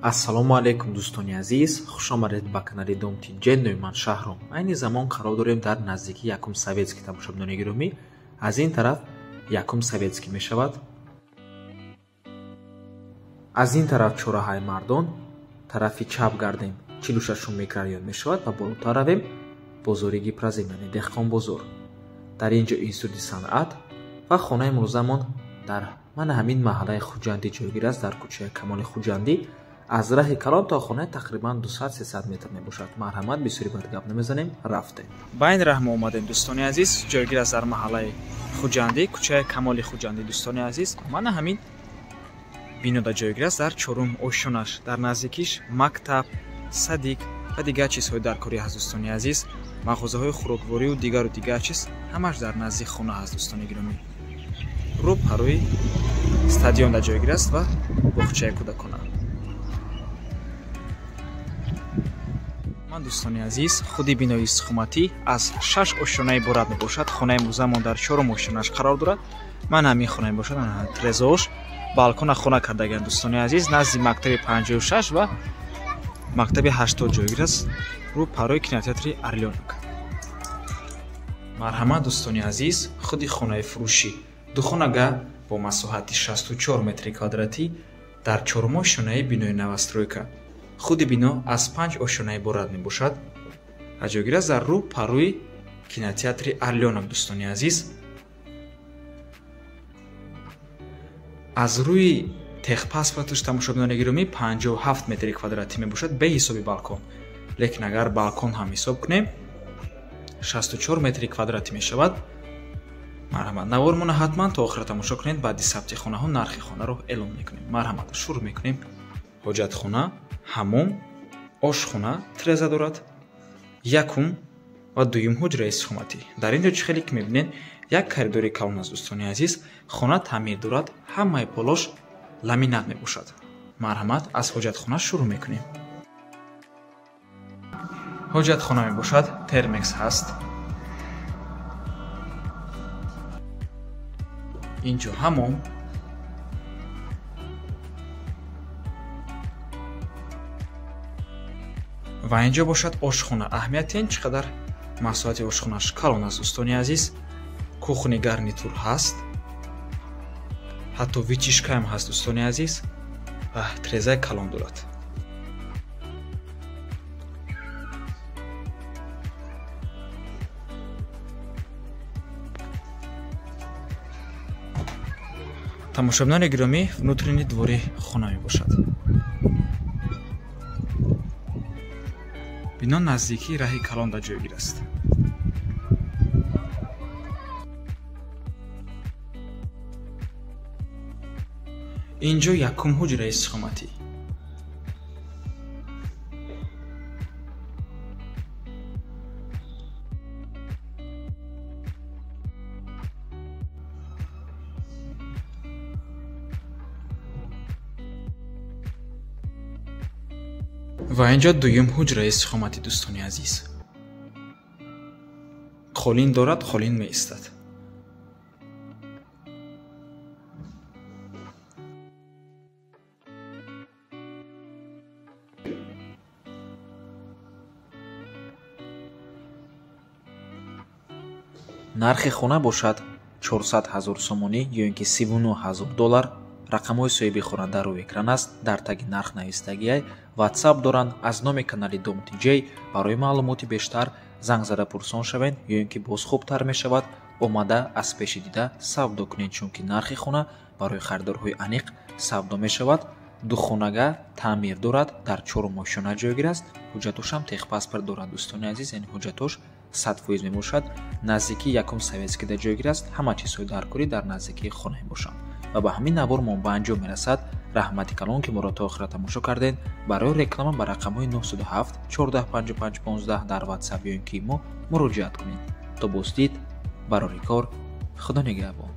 Ассалому алайкум дӯстони азиз, хушомадед ба канали Домти Ҷеннои ман Шаҳром. Айни замон қарор дорем дар наздикии якум советский. Тамошобинони гиромӣ, аз ин тараф якум советский мешавад, аз ин тараф чораҳаи мардон, тарафи чап гардем 46 микрорайон мешавад ва болотар равем бозори Гипразим, яъне деҳқон бозор. Дар инҷо институти санъат ва хонаи имрӯзамон дар мана ҳамин маҳаллаи Хуҷандӣ ҷойгир аст, дар кӯчаи Камоли Хуҷандӣ. аз раҳи калон то хонаи тақрибан 200-300 метр мебошад. Марҳамат, бисёри бад гап намезанем, рафтем. Ба ин раҳ мо омадем дӯстони азиз, ҷойгир аст дар маҳаллаи Хуҷандӣ, кӯчаи Камоли Хуҷандӣ. Дӯстони азиз, мана ҳамин бинода ҷойгир аст дар чорум ошонаш. Дар наздикиш мактаб, садик ва дигар чизҳои даркорӣ ҳаст дӯстони азиз. мағозаҳои хӯрокворию дигару дигар чиз ҳамаш дар назди хона ҳаст дӯстони гиромӣ. рӯ парои стадионда ҷойгир аст ва боғчаи кӯдакона. ман дӯстони азиз, худи бинои истиқоматӣ аз 6 ошонаи иборат мебошад. хонаи имрӯзамон дар 4 ошонаш қарор дорад. ман ҳамин хона мебошад, трезош балкона хона кардагиам дӯстони азиз. назди мактаби 56 ва мактаби 80 ҷойгир аст. рӯ парои кинотеатри Орлёнок. марҳамат дӯстони азиз, худи хонаи фурӯшӣ. ду хонага бо масоҳати 64 метри квадратӣ дар 4 ошонаи бинои новостройка. худи бино аз 5 ошона иборат мебошад. ҷойгир аст дар рӯ парои кинотеатри Орлёнок дӯстони азиз. аз рӯи техпаспорташ тамошобинони гиромӣ 57 метри квадратӣ мебошад бе ҳисоби балкон. лекин агар балкон ҳам ҳисоб кунем 64 метри квадратӣ мешавад. марҳамат, навормона ҳатман то охира тамошо кунед. баъди сабти хонаҳо нархи хонаро эълон мекунем. марҳамат, шурӯъ мекунем. ҳоҷатхона, ҳаммом, ошхона, треза дорад. якум ва дуюм ҳуҷраи истиқоматӣ. дар ин ҷо чӣ хеле ки мебинед, як коридори калон аст дӯстони азиз. хона таъмир дорад, ҳамаи полош ламинат мебошад. марҳамат, аз ҳоҷатхона шурӯъ мекунем. ҳоҷатхона мебошад, термекс ҳаст. инҷо ҳаммом, ва инҷо бошад ошхона. аҳамияти ин чӣ қадар маҳсулоти ошхонаш калон аст дӯстони азиз. кухни гарнитур ҳаст, ҳатто витишкаам ҳаст дӯстони азиз ва трезаи калон дорад. тамошобинони гиромӣ, внутрини двори хона мебошад. бино наздикии раҳи калонда ҷойгир аст. инҷо якум ҳуҷраи истиқоматӣ. ва инҷо дуюм ҳуҷраи истиқоматӣ дӯстони азиз. холин дорад, холин меистад. нархи хона бошад 400 000 сомонӣ ё ин ки 39 000 доллар. рақамҳои соҳиби хонанда рӯи экран аст. дар таги нарх навистагиай ватсап доранд. аз номи канали Домти Ҷ барои маълумоти бештар занг зада пурсон шавед ё ин ки боз хубтар мешавад омада аз пеши дида савдо кунед, чунки нархи хона барои харидорҳои аниқ савдо мешавад. ду хонага таъмир дорад, дар 4 ошона ҷойгир аст. ҳуҷҷатошам техпаспорт дорад дӯстони азиз, яъне ҳуҷҷатош 100% мебошад. наздикии якум советскида ҷойгир аст. ҳама чизҳои даркорӣ дар наздикии хона мебошанд. ва ба ҳамин навор мо ба анҷом мерасад. раҳмати калон ки моро то охира тамошо кардед. барои реклама ба рақамҳои 907 1455 15 дар ватсап ё ин ки мо муроҷиат кунед. то боздид, барори кор, худо нигаҳбон.